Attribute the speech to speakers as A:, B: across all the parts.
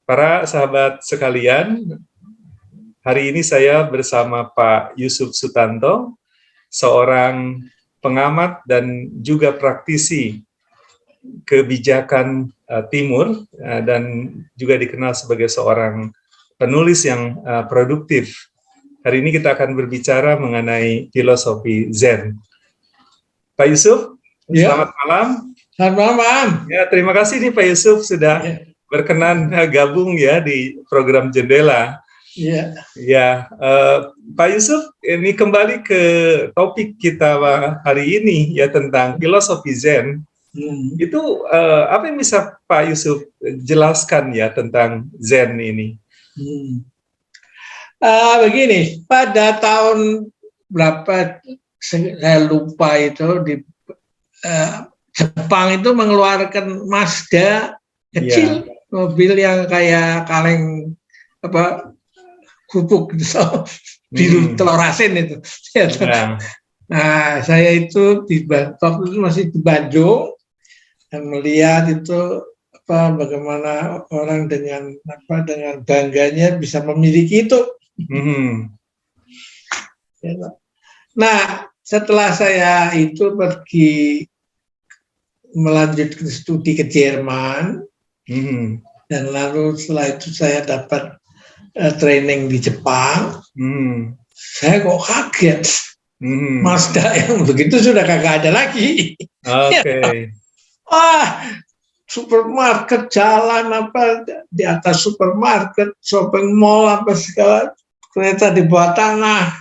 A: Para sahabat sekalian, hari ini saya bersama Pak Yusuf Sutanto, seorang pengamat dan juga praktisi kebijakan Timur dan juga dikenal sebagai seorang penulis yang produktif. Hari ini kita akan berbicara mengenai filosofi Zen. Pak Yusuf, selamat malam.
B: Selamat malam.
A: Ya, terima kasih nih Pak Yusuf sudah berkenan gabung ya di program Jendela. Ya, Pak Yusuf, ini kembali ke topik kita hari ini ya tentang filosofi Zen. Itu apa yang bisa Pak Yusuf jelaskan ya tentang Zen ini?
B: Begini, pada tahun berapa saya lupa itu di Jepang itu mengeluarkan Mazda kecil, mobil yang kayak kaleng kerupuk gitu, biru telur asin itu. Nah, saya itu waktu itu masih di Bandung dan melihat itu bagaimana orang dengan bangganya bisa memiliki itu. Nah, setelah saya itu pergi melanjutkan studi ke Jerman, dan lalu setelah itu saya dapat training di Jepang, saya kok kaget, Mazda yang begitu sudah kagak ada lagi. Supermarket, jalan di atas supermarket, shopping mall segala, kereta di bawah tanah,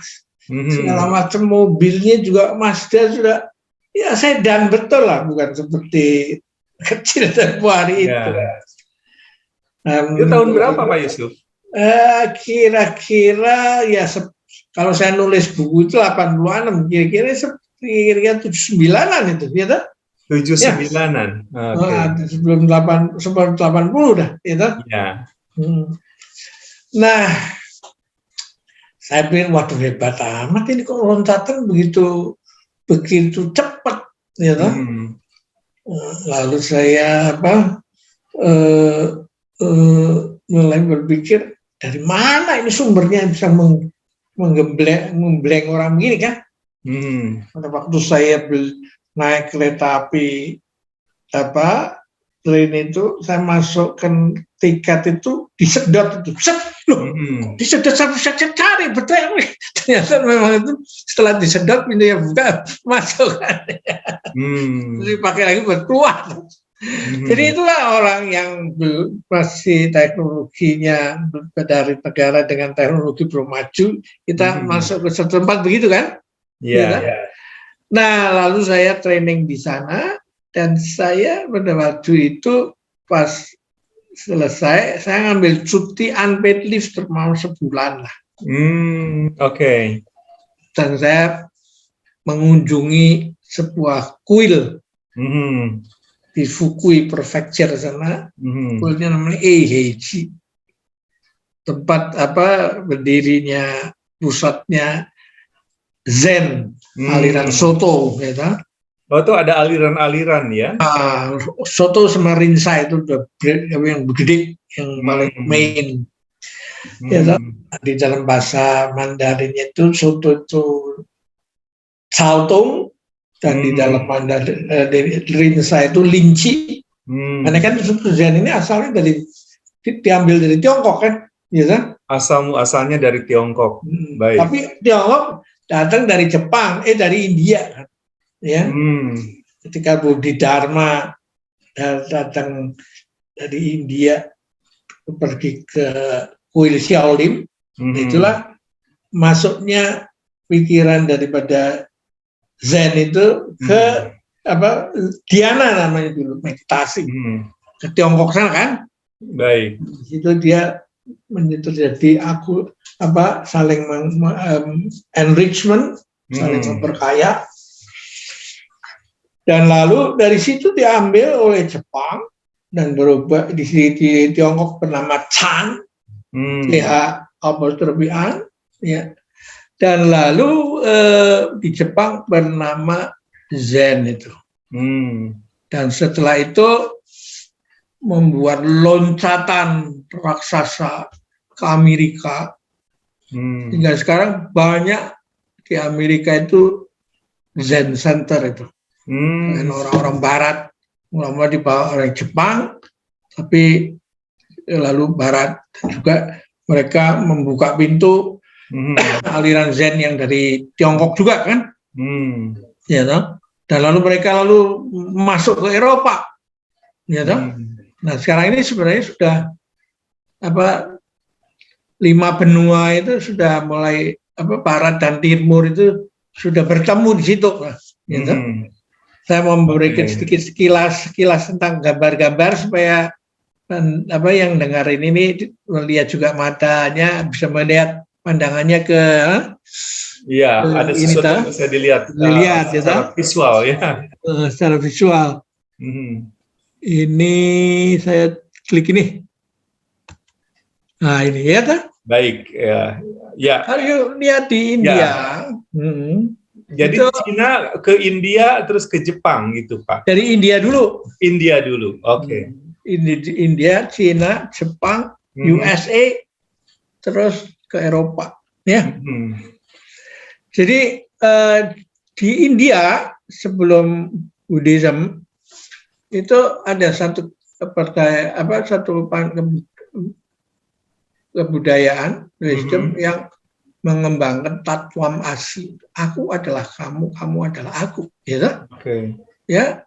B: segala macam, mobilnya juga Mazda sudah ya sedan betul lah, bukan seperti kecil tempo hari itu.
A: Itu tahun berapa Pak Yusuf?
B: Kira-kira ya kalau saya nulis buku itu 86, kira-kira 79-an itu, ya toh?
A: 79-an.
B: Sebelum 80 dah, gitu.
A: Ya.
B: Nah, saya pikir waduh hebat amat ini kok loncatan begitu cepat, gitu. Lalu saya mulai berpikir dari mana ini sumbernya bisa menggembleng orang begini kan? Pada waktu saya naik kereta api train itu, saya masukkan tiket itu disedot itu, disedot saya cari betul, ternyata memang itu setelah disedot pintu yang buka masuk kan, jadi pakai lagi buat keluar. Jadi itulah orang yang masih teknologinya dari negara dengan teknologi belum maju, kita masuk ke satu tempat begitu kan? Iya. Nah, lalu saya training di sana dan saya pada waktu itu pas selesai saya ngambil cuti unpaid leave termau sebulan lah. Dan saya mengunjungi sebuah kuil di Fukui Prefecture sana, kuilnya namanya Eiheiji, tempat berdirinya pusatnya Zen, aliran Soto, gitu.
A: Oh, itu ada aliran-aliran ya?
B: Soto sama Rinzai itu yang gede, yang paling main. Di dalam bahasa Mandarinnya itu Soto itu Caotong, dan di dalam Mandarin Rinzai itu Linci. Karena kan Zen ini asalnya diambil dari Tiongkok kan, gitu.
A: Asalnya dari Tiongkok. Baik.
B: Tapi Tiongkok datang dari Jepang, dari India, ya. Ketika Bodhidharma datang dari India pergi ke kuil Shaolin, itulah masuknya pikiran daripada Zen itu ke dhyana namanya dulu, meditasi ke Tiongkok sana kan.
A: Baik.
B: Itu dia terjadi saling enrichment, saling memperkaya, dan lalu dari situ diambil oleh Jepang dan berubah di Tiongkok bernama Chan, ya, dan lalu di Jepang bernama Zen itu, dan setelah itu membuat loncatan raksasa ke Amerika. Hingga sekarang banyak di Amerika itu Zen Center itu. Dengan orang-orang Barat, mulai dibawa oleh Jepang, tapi lalu Barat juga mereka membuka pintu aliran Zen yang dari Tiongkok juga kan, ya toh. Dan lalu mereka masuk ke Eropa, ya toh. Nah sekarang ini sebenarnya sudah 5 benua itu sudah mulai Barat dan Timur itu sudah bertemu di situ, ya toh. Saya mau memberikan sedikit sekilas tentang gambar-gambar supaya yang dengar ini melihat juga matanya, bisa melihat pandangannya ke
A: ada sesuatu yang bisa dilihat secara visual ya.
B: Secara visual. Ini saya klik ini. Nah ini ya kan?
A: Baik ya.
B: Ayo lihat di India.
A: Jadi itu, Cina ke India terus ke Jepang gitu Pak?
B: Dari India dulu.
A: India dulu, oke.
B: India, Cina, Jepang, USA, terus ke Eropa, ya. Jadi di India sebelum Buddhism itu ada satu kebudayaan wisdom yang mengembangkan tatwam asi. Aku adalah kamu, kamu adalah aku, ya. Ya.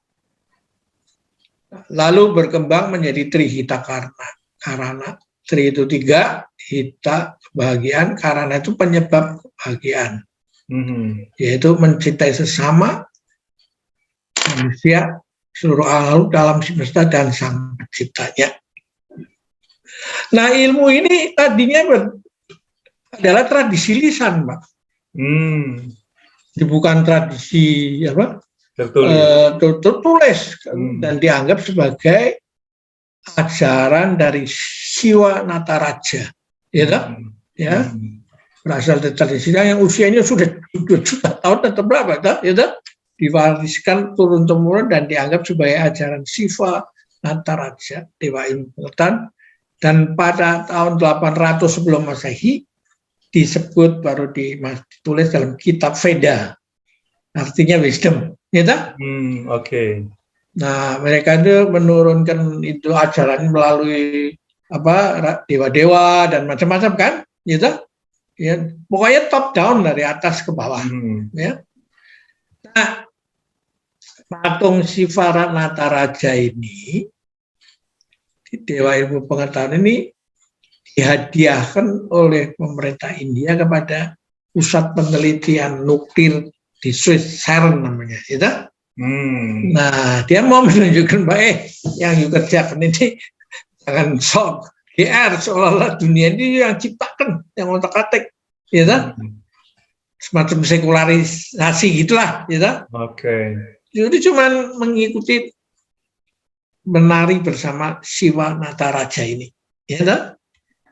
B: Lalu berkembang menjadi trihita karana. Tri itu 3, hita kebahagiaan, karana itu penyebab kebahagiaan. Yaitu mencintai sesama manusia, seluruh alam dalam semesta dan sang penciptanya. Nah ilmu ini tadinya adalah tradisi lisan, Pak. Bukan tradisi tertulis dan dianggap sebagai ajaran dari Siwa Nataraja, ya, berasal dari tradisi yang usianya sudah juta tahun atau berapa, ya, diwariskan turun temurun dan dianggap sebagai ajaran Siwa Nataraja, dewa ilmu pengetahuan, dan pada tahun 800 sebelum Masehi disebut baru ditulis dalam kitab Veda, artinya wisdom, ya. Nah mereka itu menurunkan itu ajaran melalui dewa-dewa dan macam-macam kan, ya. Pokoknya top down dari atas ke bawah, ya. Nah patung Siva Nataraja ini, dewa ilmu pengetahuan ini dihadiahkan oleh pemerintah India kepada pusat penelitian nuklir di Swiss, CERN namanya, gitu. Nah, dia mau menunjukkan yang you kerjakan ini jangan sok GR, seolah-olah dunia ini yang ciptakan, yang otak-atik, gitu. Semacam sekularisasi gitulah, gitu. Jadi cuma mengikuti menari bersama Siwa Nataraja ini, ya.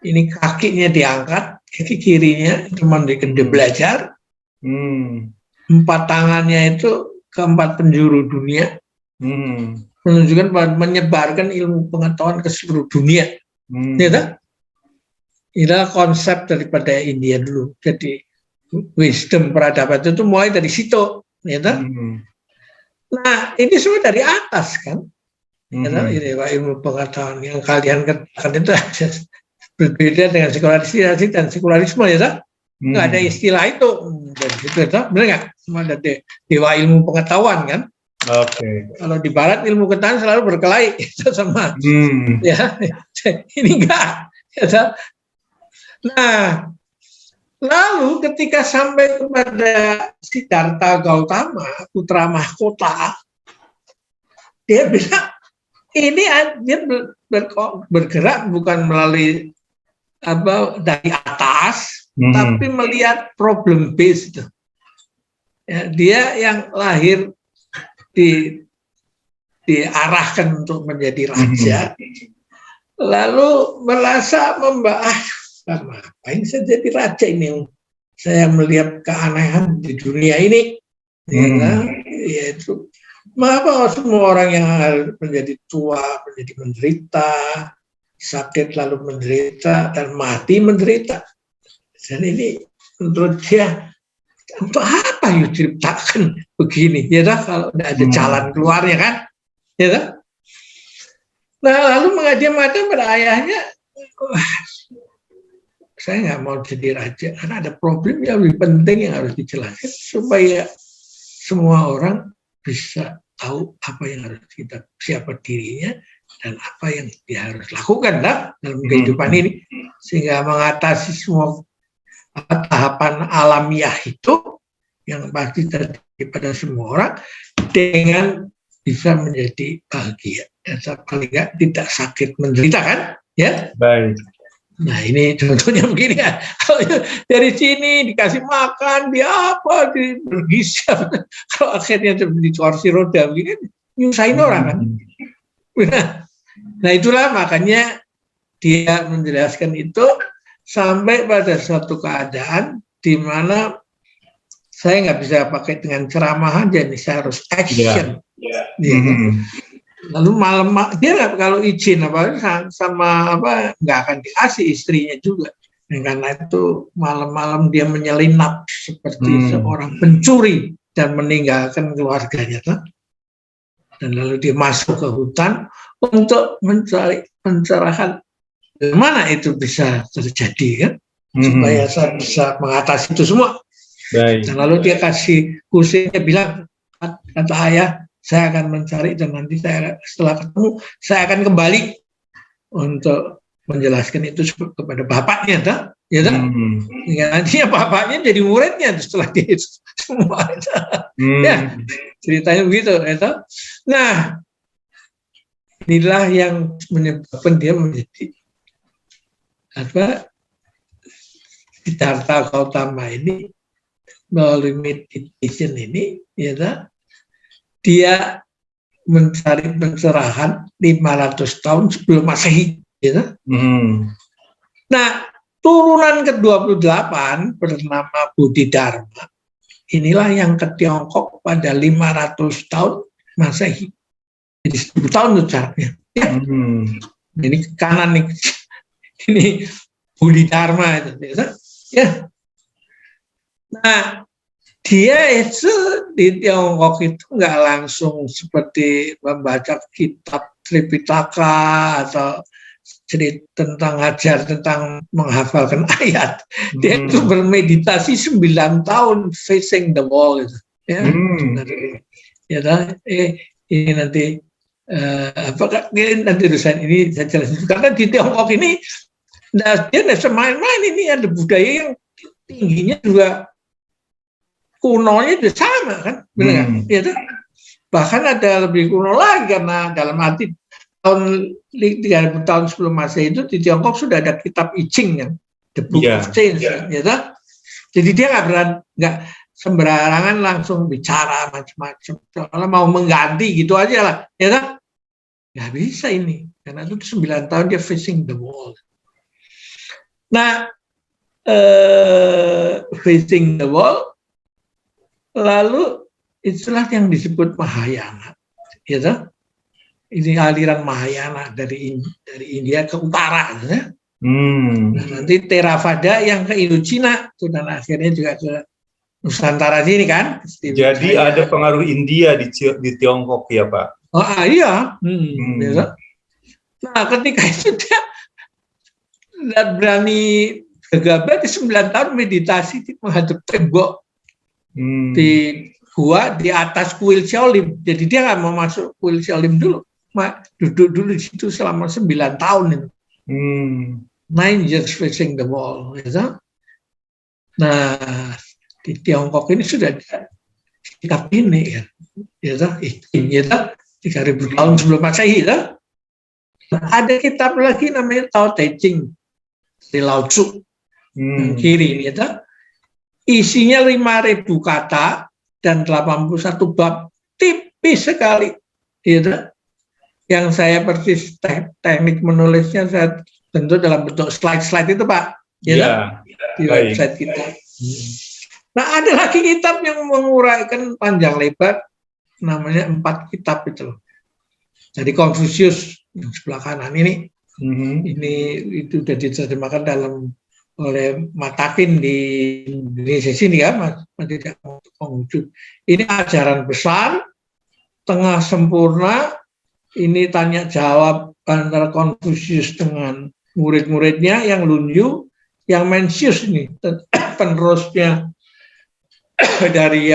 B: Ini kakinya diangkat, kaki kirinya teman dia belajar, 4 tangannya itu ke 4 penjuru dunia, menunjukkan menyebarkan ilmu pengetahuan ke seluruh dunia, ya. Inilah konsep daripada India dulu. Jadi wisdom peradaban itu mulai dari situ, ya. Nah ini semua dari atas kan, ini ilmu pengetahuan yang kalian katakan itu berbeda dengan sekularisasi dan sekularisme, ya. Nggak ada istilah itu dari situ, ya. Benar nggak? Semua ada dewa ilmu pengetahuan kan. Kalau di Barat ilmu pengetahuan selalu berkelahi itu sama, ya. Ini enggak, ya. Nah lalu ketika sampai kepada Siddhartha Gautama, putra mahkota, dia bilang ini dia bergerak bukan melalui dari atas, tapi melihat problem based. Ya, dia yang lahir diarahkan untuk menjadi raja, lalu merasa ngapain saya jadi raja ini? Saya melihat keanehan di dunia ini, yaitu mengapa semua orang yang menjadi tua menjadi menderita, sakit lalu menderita dan mati menderita. Dan ini menurut dia, untuk apa you ciptakan begini, ya dah, kalau tidak ada jalan keluarnya kan, ya dah. Nah lalu mengada-ngada pada ayahnya, saya nggak mau jadi raja karena ada problem yang lebih penting yang harus dijelaskan supaya semua orang bisa tahu apa yang harus kita, siapa dirinya dan apa yang dia harus lakukan dalam kehidupan ini, sehingga mengatasi semua tahapan alamiah itu yang pasti terjadi pada semua orang dengan bisa menjadi bahagia dan paling nggak tidak sakit menderita kan, ya.
A: Baik.
B: Nah ini contohnya begini ya, kalau dari sini dikasih makan, dia apa, bergizi, kalau akhirnya di kursi roda begini, nyusahin orang kan. Nah itulah makanya dia menjelaskan itu sampai pada suatu keadaan di mana saya nggak bisa pakai dengan ceramah aja nih, saya harus action. Lalu malam dia nggak, kalau izin apa sama apa nggak akan dikasih istrinya juga. Dan karena itu malam-malam dia menyelinap seperti seorang pencuri dan meninggalkan keluarganya. Dan lalu dia masuk ke hutan untuk mencari pencerahan bagaimana itu bisa terjadi kan, supaya saya bisa mengatasi itu semua.
A: Baik.
B: Dan lalu dia kasih kursinya, bilang, kata ayah, saya akan mencari dan nanti saya setelah ketemu saya akan kembali untuk menjelaskan itu kepada bapaknya, ya dah. Ya, nantinya bapaknya jadi muridnya setelah dia itu semua. Ya, ceritanya begitu, ya. Nah, inilah yang menyebabkan dia menjadi apa, Siddhartha Gautama ini melalui meditation ini, ya dah, dia mencari pencerahan 500 tahun sebelum Masehi, ya. Nah, turunan ke-28 bernama Bodhidharma, inilah yang ke Tiongkok pada 500 tahun Masehi. Jadi 10 tahun itu jaraknya. Ya. Ini ke kanan nih. Ini Bodhidharma itu, ya. Nah, dia itu di Tiongkok itu nggak langsung seperti membaca kitab Tripitaka atau cerita tentang ngajar tentang menghafalkan ayat. Dia itu bermeditasi 9 tahun facing the wall gitu. Ya, ya ini nanti apakah nanti urusan ini saya jelasin, karena di Tiongkok ini dia tidak semain-main, ini ada budaya yang tingginya juga, kunonya juga sama kan, benar kan? Ya, bahkan ada lebih kuno lagi, karena dalam arti tahun 3000 tahun sebelum Masehi itu di Tiongkok sudah ada kitab I Ching kan, The Book of Change, ya. Jadi dia nggak sembarangan langsung bicara macam-macam, kalau mau mengganti gitu aja lah, ya. Nggak bisa ini, karena itu 9 tahun dia facing the wall. Nah, facing the wall, lalu itulah yang disebut Mahayana, ya. Ini aliran Mahayana dari India ke utara, ya. Nah, nanti Theravada yang ke Indochina, dan akhirnya juga ke Nusantara sini kan.
A: Jadi ada pengaruh India di Tiongkok ya Pak?
B: Oh iya. Ya. Nah ketika itu dia berani gegabah di 9 tahun meditasi menghadap tembok di gua di atas kuil Shaolin. Jadi dia nggak mau masuk kuil Shaolin dulu, duduk dulu di situ selama 9 tahun itu. 9 years facing the wall. Ya. Nah di Tiongkok ini sudah ada kitab ini ya, 3000 tahun sebelum Masehi, ya. Nah, ada kitab lagi namanya Tao Te Ching di Lao Tzu kiri, ya. Isinya 5.000 kata dan 81 bab, tipis sekali, ya. Yang saya persis teknik menulisnya saya bentuk dalam bentuk slide-slide itu Pak, ya. Di website kita. Nah ada lagi kitab yang menguraikan panjang lebar, namanya 4 kitab itu. Jadi Confucius yang sebelah kanan ini Ini itu sudah diterjemahkan oleh Matakin di Indonesia sini ya, Mas Tidak Konghucu. Ini ajaran besar, tengah sempurna. Ini tanya jawab antara Konfusius dengan murid-muridnya yang Lunyu, yang Mencius ini penerusnya dari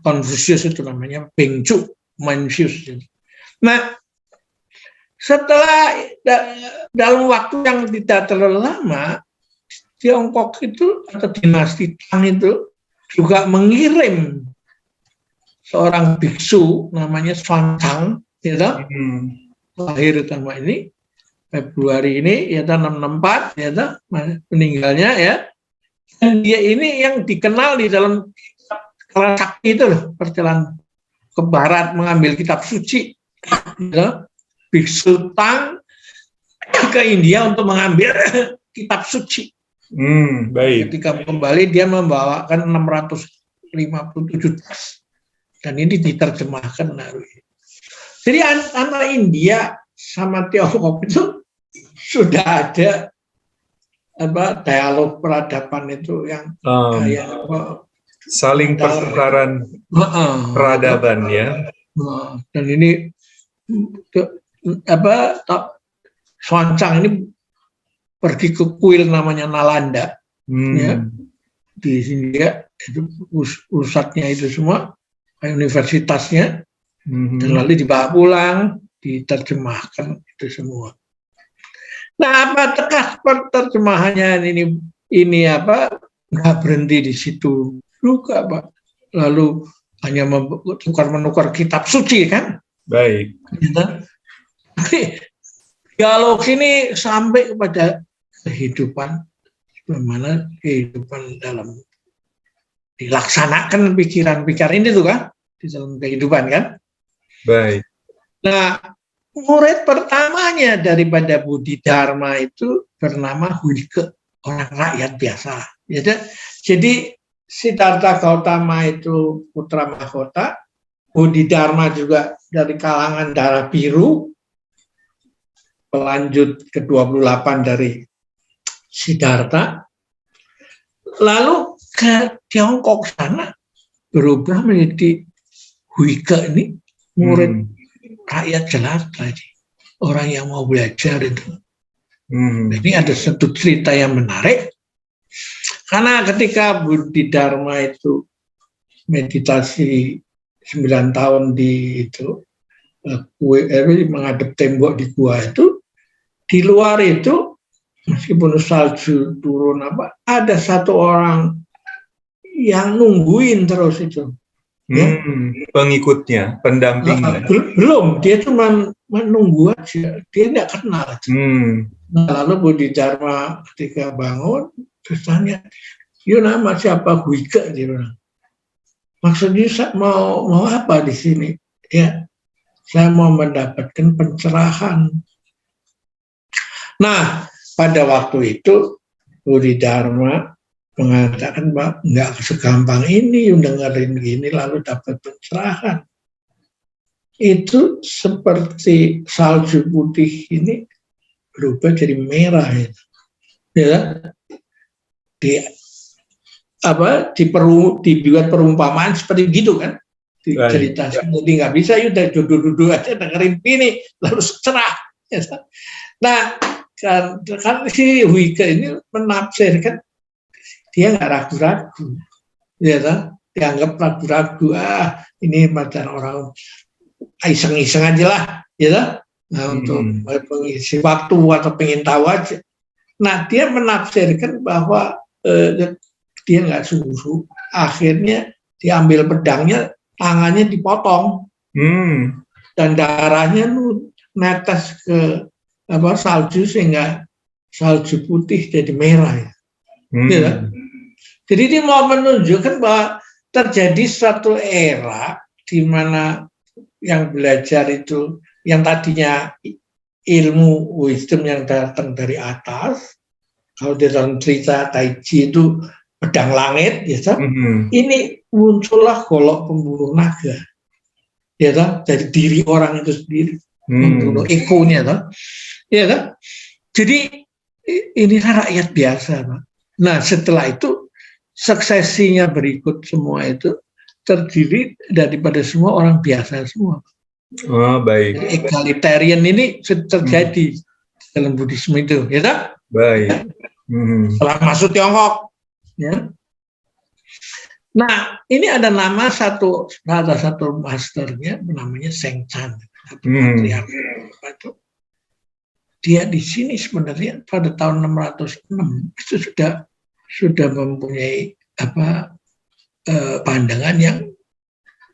B: Konfusius itu namanya Bengcu Mencius. Nah, setelah dalam waktu yang tidak terlalu lama, Tiongkok itu atau dinasti Tang itu juga mengirim seorang biksu namanya Xuanzang, ya, lahir tahun ini Februari ini, ya, 664, ya, meninggalnya, ya. Dan dia ini yang dikenal di dalam Kitab Sakti itu loh, perjalanan ke barat mengambil kitab suci, ya. Biksu Tang ke India untuk mengambil kitab suci.
A: Baik.
B: Ketika kembali dia membawakan 657 tas. Dan ini diterjemahkan. Jadi antara India sama Tiongkok itu sudah ada dialog peradaban itu yang
A: saling pertukaran peradaban, ya.
B: Dan ini Xuanzang ini pergi ke kuil namanya Nalanda, ya. Di sini ya, itu pusatnya itu semua, universitasnya, dan lalu dibawa pulang, diterjemahkan itu semua. Nah, apa tekas terjemahannya ini nggak berhenti di situ juga, Pak. Lalu hanya menukar kitab suci, kan?
A: Baik.
B: Dialog ini sampai kepada kehidupan, bagaimana kehidupan dalam dilaksanakan pikiran-pikiran ini tuh, kan, di dalam kehidupan, kan.
A: Baik.
B: Nah, murid pertamanya daripada Bodhidharma itu bernama Huike, orang rakyat biasa. Jadi Siddhartha Gautama itu putra mahkota, Bodhidharma juga dari kalangan darah biru, pelanjut ke-28 dari Siddhartha. Lalu ke Tiongkok sana berubah menjadi Huike ini, murid rakyat jelata, orang yang mau belajar itu. Ini ada satu cerita yang menarik, karena ketika Bodhidharma itu meditasi 9 tahun di itu menghadap tembok di gua itu, di luar itu meskipun salju turun ada satu orang yang nungguin terus itu. Ya.
A: Pengikutnya, pendampingnya.
B: Belum, dia cuma menunggu aja, dia tidak kenal. Nah, lalu Bodhidharma ketika bangun, terus tanya, "Yuk, nama siapa?" "Huike," dia bilang. "Maksudnya mau apa di sini?" "Ya, saya mau mendapatkan pencerahan." Nah, pada waktu itu Bodhidharma mengatakan, "Pak, nggak segampang ini dengerin gini lalu dapat pencerahan." Itu seperti salju putih ini berubah jadi merah, ya. Dibuat perumpamaan seperti gitu, kan, cerita. Jadi nggak bisa, udah duduk-duduk aja dengerin ini lalu cerah. Nah, kan si Huike ini menafsirkan, dia nggak ragu-ragu, ya kan? Dianggap ragu-ragu, ini macam orang iseng-iseng aja lah, ya kan? Nah, untuk mengisi waktu atau pengen tahu aja. Nah, dia menafsirkan bahwa dia nggak sungguh, akhirnya diambil pedangnya, tangannya dipotong, dan darahnya netes ke salju sehingga salju putih jadi merah, ya. Ya. Jadi dia mau menunjukkan bahwa terjadi suatu era di mana yang belajar itu, yang tadinya ilmu wisdom yang datang dari atas, kalau di dalam cerita Tai Chi itu pedang langit, ya, ini muncullah golok pemburu naga. ya kan, dari diri orang itu sendiri, membunuh egonya, kan, ya kan. Jadi inilah rakyat biasa, Pak. Nah, setelah itu suksesinya berikut semua itu terdiri daripada semua orang biasa semua.
A: Oh, baik.
B: Jadi, egalitarian ini terjadi dalam Buddhisme itu, ya kan?
A: Baik.
B: Setelah masuk Tiongkok, ya. Nah, ini ada nama salah satu masternya, namanya Seng Chan, patriark. Dia di sini sebenarnya pada tahun 606 itu sudah mempunyai pandangan yang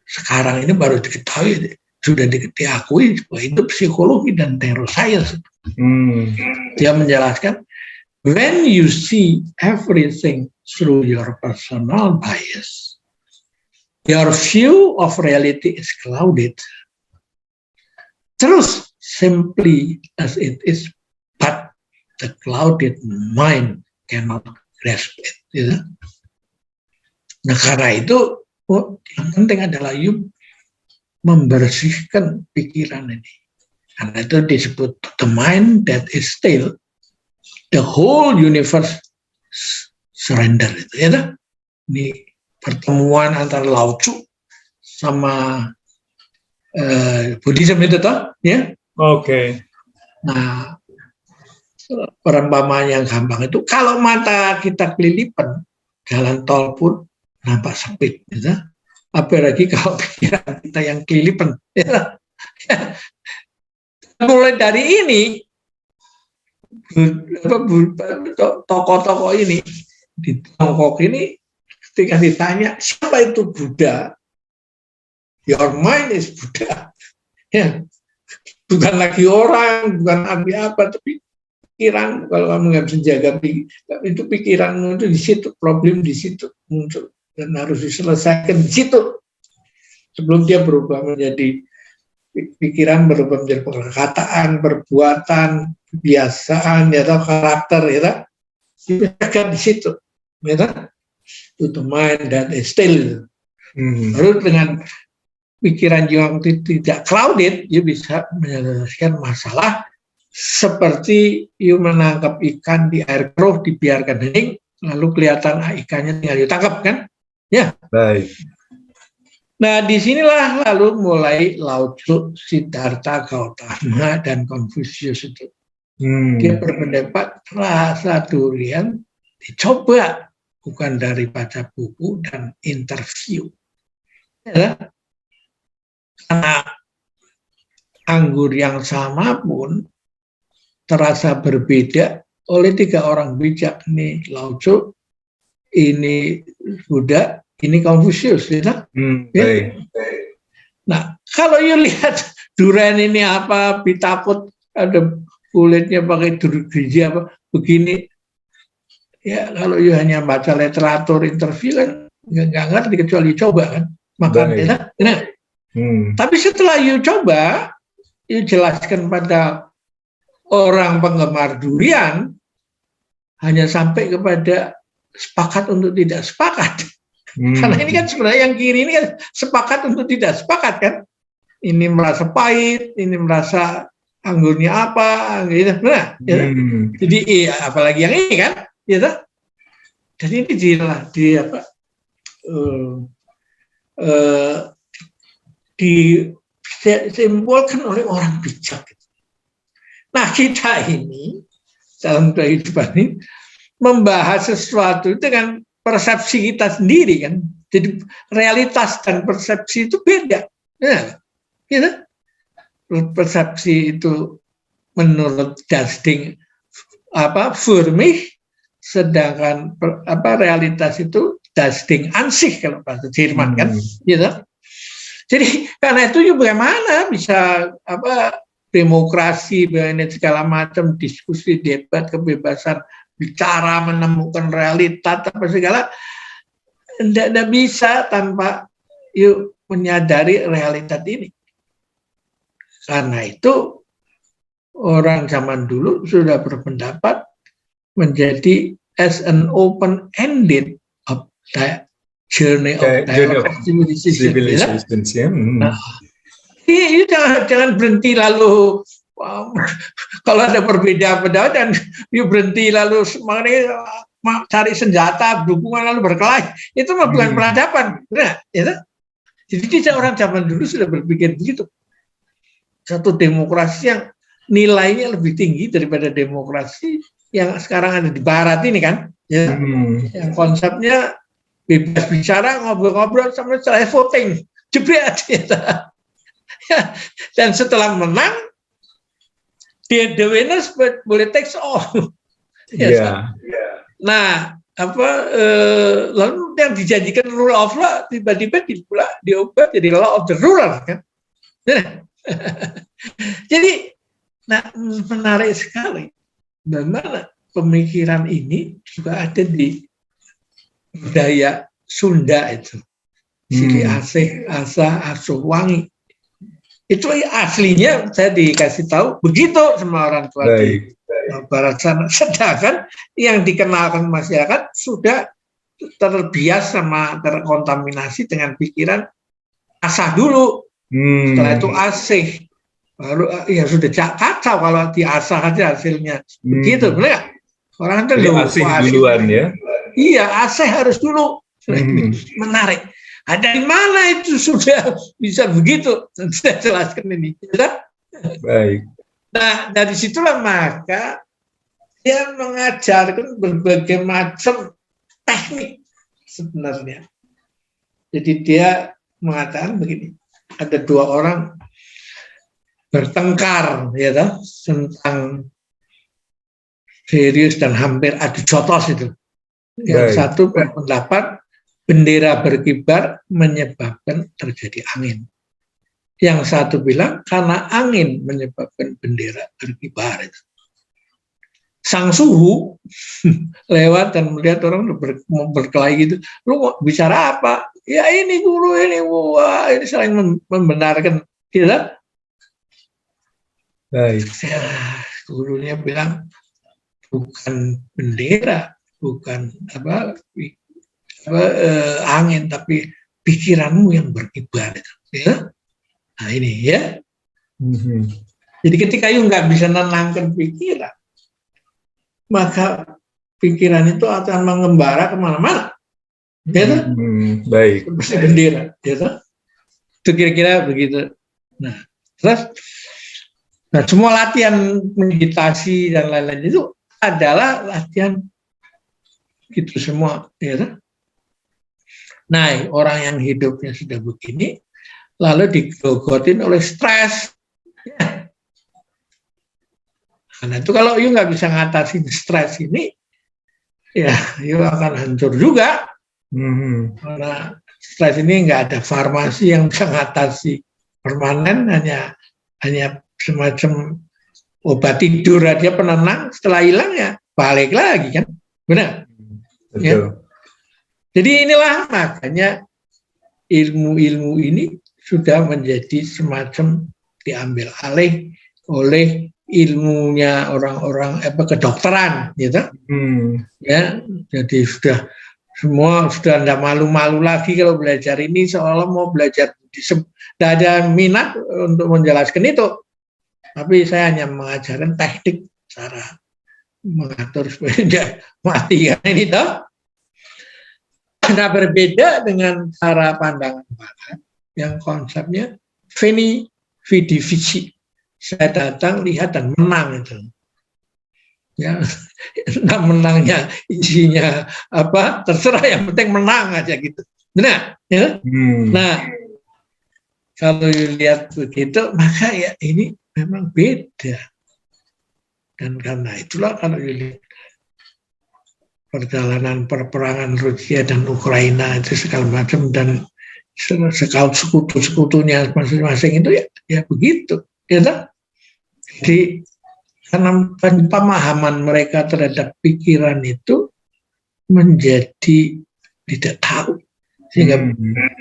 B: sekarang ini baru diketahui, sudah diakui bahwa itu psikologi dan neuroscience. Dia menjelaskan, when you see everything through your personal bias, your view of reality is clouded. Terus simply as it is, but the clouded mind cannot grasp it. Gitu. Nah, karena itu yang penting adalah you membersihkan pikiran ini. Karena itu disebut the mind that is still, the whole universe surrender. Itu, ya, ini pertemuan antara Lao Tzu sama Buddhism itu, toh, ya.
A: Oke.
B: Nah, perumpamaan yang gampang itu, kalau mata kita kelilipan, jalan tol pun nampak sempit, gitu. Apalagi kalau pikiran kita yang kelilipan. Ya. Mulai dari ini, tokoh-tokoh ini di Tiongkok ini, ketika ditanya siapa itu Buddha, your mind is Buddha. Ya. Bukan lagi orang, bukan nabi apa, tapi pikiran. Kalau kamu nggak bisa jaga itu pikiranmu itu di situ, problem di situ muncul dan harus diselesaikan di situ sebelum dia berubah menjadi pikiran, berubah menjadi perkataan, perbuatan, kebiasaan, ya, atau karakter, ya, di situ, ya, to the mind that is still. Lalu dengan pikiran yang tidak crowded, you bisa menyelesaikan masalah seperti you menangkap ikan di air keruh, dibiarkan hening, lalu kelihatan ikannya tinggal ditangkap, kan? Ya.
A: Baik.
B: Nah, disinilah lalu mulai Lao Tzu, Siddhartha Gautama, dan Confucius itu. Dia berpendapat rasa durian dicoba, bukan dari baca buku dan interview. Ya. Karena anggur yang sama pun terasa berbeda oleh tiga orang bijak, ini Lao Tzu, ini Buddha, ini Confucius, ya. Nah, kalau you lihat durian ini apa, bitakut, ada kulitnya pakai gerigi apa, begini, ya kalau you hanya baca literatur interview kan nggak ngerti kecuali coba, kan, makan, ya. Nah, tapi setelah you coba, you jelaskan pada orang penggemar durian, hanya sampai kepada sepakat untuk tidak sepakat. Karena ini kan sebenarnya yang kiri ini kan sepakat untuk tidak sepakat, kan. Ini merasa pahit, ini merasa anggurnya apa, gitu. Nah, ya. Jadi apalagi yang ini, kan, gitu. Dan ini disimpulkan oleh orang bijak. Nah, kita ini dalam kehidupan ini membahas sesuatu dengan persepsi kita sendiri, kan. Jadi realitas dan persepsi itu beda. Ya, gitu. Persepsi itu menurut Dasting Furmich, sedangkan realitas itu Dasting Ansich kalau bahasa Jerman, kan, gitu. Jadi karena itu bagaimana bisa demokrasi, segala macam diskusi, debat, kebebasan bicara, menemukan realitas apa segala, tidak bisa tanpa yuk menyadari realitas ini. Karena itu orang zaman dulu sudah berpendapat menjadi as an open-ended of the journey of civilization. Ya? Nah, Jadi jangan berhenti lalu kalau ada perbedaan dan berhenti lalu cari senjata, dukungan lalu berkelahi. Itu mah bukan peradaban. Nah, ya. Jadi tidak, orang zaman dulu sudah berpikir begitu. Satu demokrasi yang nilainya lebih tinggi daripada demokrasi yang sekarang ada di Barat ini kan. Ya. Yang konsepnya bebas bicara, ngobrol-ngobrol sampai selesai voting. Jebret. Ya. Dan setelah menang, the winners boleh take all. Ya. Nah, lalu yang dijanjikan rule of law tiba-tiba diubah jadi law of the ruler kan. Jadi menarik sekali bagaimana pemikiran ini juga ada di budaya Sunda itu. Sili asih, asa, asuh, wangi. Itu aslinya saya dikasih tahu begitu sama orang tua di Barat sana. Sedangkan yang dikenalkan masyarakat sudah terbias sama terkontaminasi dengan pikiran asah dulu. Setelah itu asih. Baru ya sudah kacau kalau diasah aja hasilnya. Begitu, benar? Orang itu
A: asih duluan ya.
B: Iya, asih harus dulu. Menarik. Dari mana itu sudah bisa begitu? Saya jelaskan ini. Ya?
A: Baik.
B: Nah, dari situlah maka dia mengajarkan berbagai macam teknik sebenarnya. Jadi dia mengatakan begini, ada dua orang bertengkar, ya toh, tentang serius dan hampir adu jotos itu. Yang satu berpendapat bendera berkibar menyebabkan terjadi angin. Yang satu bilang karena angin menyebabkan bendera berkibar itu. Sang suhu lewat dan melihat orang berkelahi gitu. Lu mau bicara apa? Ya ini guru ini, wah ini saling membenarkan. Tidak?
A: Baik.
B: Gurunya bilang bukan bendera, bukan angin, tapi pikiranmu yang berkibar. Ya? Nah ini ya. Jadi ketika you nggak bisa nenangkan pikiran, maka pikiran itu akan mengembara kemana-mana. Ya,
A: baik.
B: Seperti bendera. Ya, itu kira-kira begitu. Nah, terus semua latihan meditasi dan lain-lain itu adalah latihan gitu semua. Ya, nah, orang yang hidupnya sudah begini, lalu digerogotin oleh stres. Ya. Karena itu kalau you nggak bisa ngatasin stres ini, ya you akan hancur juga. Karena stres ini nggak ada farmasi yang bisa ngatasi permanen, hanya semacam obat tidur aja penenang, setelah hilang ya balik lagi kan, benar? Ya. Jadi inilah makanya ilmu-ilmu ini sudah menjadi semacam diambil alih oleh ilmunya orang-orang kedokteran, gitu. Ya, jadi sudah tidak malu-malu lagi kalau belajar ini seolah mau belajar Buddhisme. Tidak ada minat untuk menjelaskan itu. Tapi saya hanya mengajarkan teknik cara mengatur supaya tidak mati kan ini toh. Nah, berbeda dengan cara pandangan Barat yang konsepnya veni vidi vici. Saya datang, lihat dan menang itu. Ya, nah menangnya isinya apa terserah, yang penting menang aja gitu. Benar? Ya? Nah, kalau lihat begitu, maka ya ini memang beda. Dan karena itulah kalau lihat perjalanan perperangan Rusia dan Ukraina itu segala macam dan sekutu-sekutunya masing-masing itu ya begitu. Ya, jadi karena pemahaman mereka terhadap pikiran itu menjadi tidak tahu, sehingga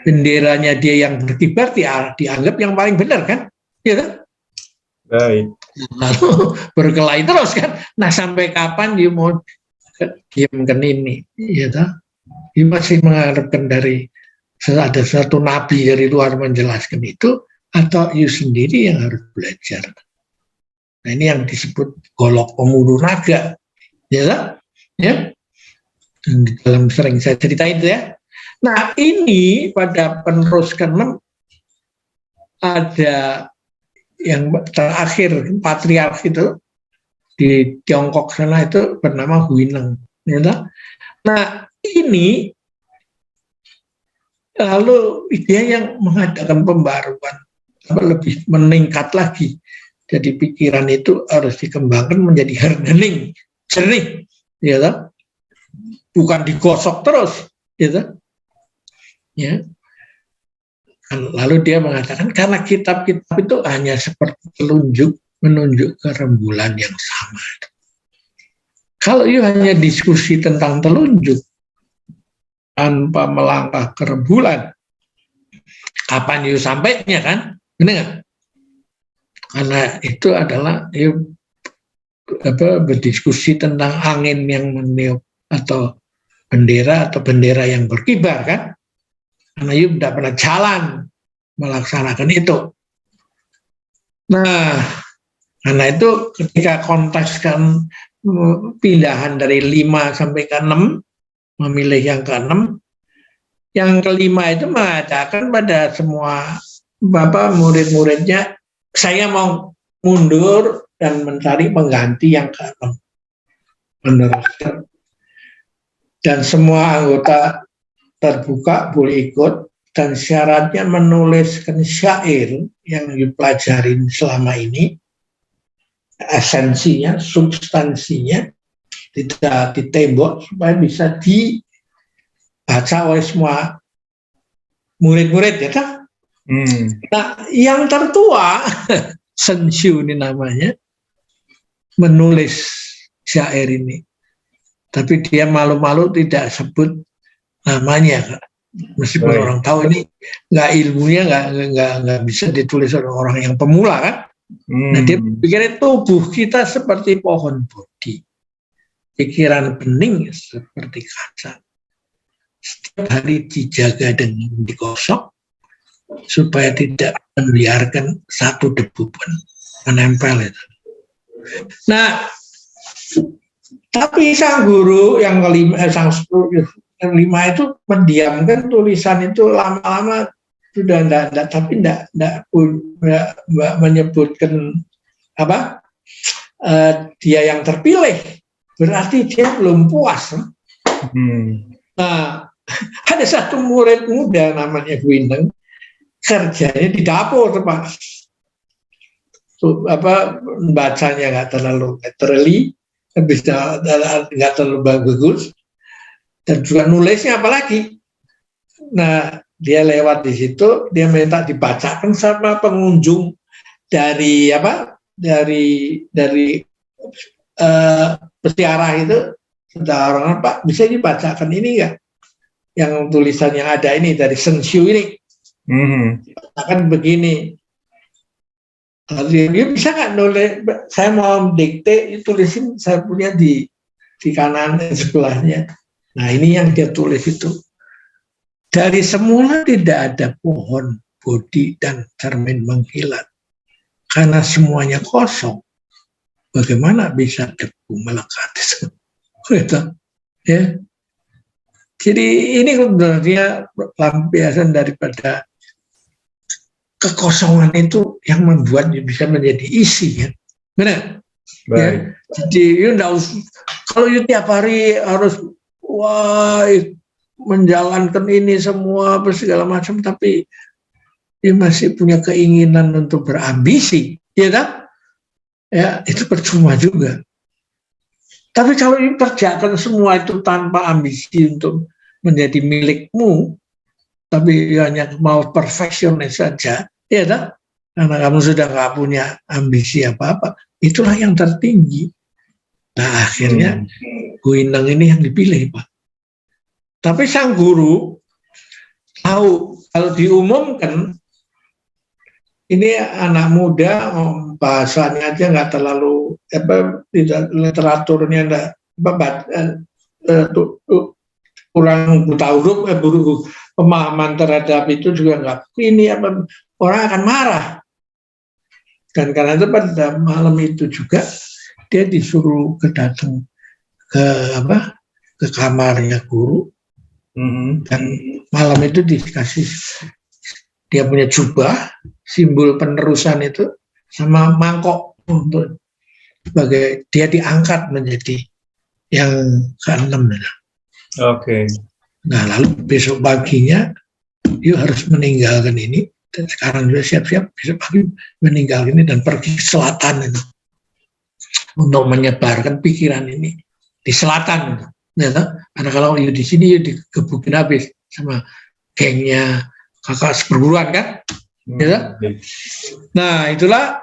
B: benderanya dia yang berkibar dianggap yang paling benar kan, ya kan?
A: Baik.
B: Lalu berkelahi terus kan. Nah sampai kapan dia mau diamkan ini, ya kan? Dia masih mengharapkan dari ada satu nabi dari luar menjelaskan itu, atau you sendiri yang harus belajar? Nah, ini yang disebut golok pemuru raga, ya, ya. Di dalam sering saya cerita itu ya. Nah, ini pada penerus ke-6 ada yang terakhir patriark itu di Tiongkok sana itu bernama Huineng. Ya. Nah, ini lalu dia yang mengadakan pembaruan, lebih meningkat lagi. Jadi pikiran itu harus dikembangkan menjadi hardening, jernih, ya, bukan digosok terus, gitu. Ya. Lalu dia mengatakan karena kitab-kitab itu hanya seperti telunjuk menunjuk ke rembulan yang sama. Kalau you hanya diskusi tentang telunjuk tanpa melangkah ke rembulan, kapan you sampainya, kan? Benar nggak? Karena itu adalah you berdiskusi tentang angin yang meniup atau bendera yang berkibar, kan? Karena you tidak pernah jalan melaksanakan itu. Nah, karena itu ketika konteks kan pindahan dari 5 sampai ke 6, memilih yang ke-6, yang ke-5 itu mengatakan pada semua bapak murid-muridnya, saya mau mundur dan mencari pengganti yang ke-6. Meneruskan. Dan semua anggota terbuka boleh ikut, dan syaratnya menuliskan syair yang dipelajarin selama ini, esensinya, substansinya, tidak di tembok supaya bisa dibaca oleh semua murid-murid, ya kan? Nah, yang tertua, Sun Tzu ini namanya, menulis syair ini, tapi dia malu-malu tidak sebut namanya, Kak. Meskipun orang tahu ini nggak ilmunya nggak bisa ditulis oleh orang yang pemula, kan? Nah, dia pikir tubuh kita seperti pohon bodi, pikiran bening seperti kaca, setiap hari dijaga dan digosok supaya tidak membiarkan satu debu pun menempel itu. Nah, tapi sang guru yang ke-5, yang 5 itu mendiamkan tulisan itu lama-lama sudah tidak, tapi tidak menyebutkan apa dia yang terpilih, berarti dia belum puas. Nah, ada satu murid muda namanya Huineng, kerjanya di dapur, Pak. Bacanya nggak terlalu literally, nggak terlalu bagus. Dan juga nulisnya apalagi. Nah, dia lewat di situ, dia minta dibacakan sama pengunjung dari pestiara itu. Sudah orang, Pak, bisa dibacakan ini nggak? Yang tulisan yang ada ini dari Sun Tzu ini. Dibacakan begini. Dia bisa nggak nulis? Saya mau dikte, tulisin, saya punya di kanan sebelahnya. Nah, ini yang dia tulis itu. Dari semula tidak ada pohon, bodi, dan cermin mengkilat. Karena semuanya kosong, bagaimana bisa debu melekat? Gitu. Ya. Jadi ini sebenarnya lampiasan daripada kekosongan itu yang membuat bisa menjadi isi, ya. Benar? Ya. Jadi kalau tiap hari harus menjalankan ini semua segala macam, tapi dia masih punya keinginan untuk berambisi, ya kan? Ya, itu percuma juga. Tapi kalau kerjakan semua itu tanpa ambisi untuk menjadi milikmu, tapi hanya mau perfeksionis saja, ya kan? Karena kamu sudah nggak punya ambisi apa-apa, itulah yang tertinggi. Nah, akhirnya Huineng ini yang dipilih, Pak. Tapi sang guru tahu kalau diumumkan ini anak muda, bahasanya aja nggak terlalu tidak, literaturnya kurang buta huruf, pemahaman terhadap itu juga nggak. Ini orang akan marah. Dan karena itu pada malam itu juga dia disuruh datang ke kamarnya guru, dan malam itu dikasih, dia punya jubah simbol penerusan itu sama mangkok untuk sebagai dia diangkat menjadi yang ke-6.
A: Oke.
B: Nah, lalu besok paginya yuk harus meninggalkan ini, dan sekarang juga siap-siap besok pagi meninggalkan ini dan pergi ke selatan itu untuk menyebarkan pikiran ini di selatan itu. Ya, karena kalau di sini digebukin habis sama gengnya kakak seperguruan kan. Ya. Nah, itulah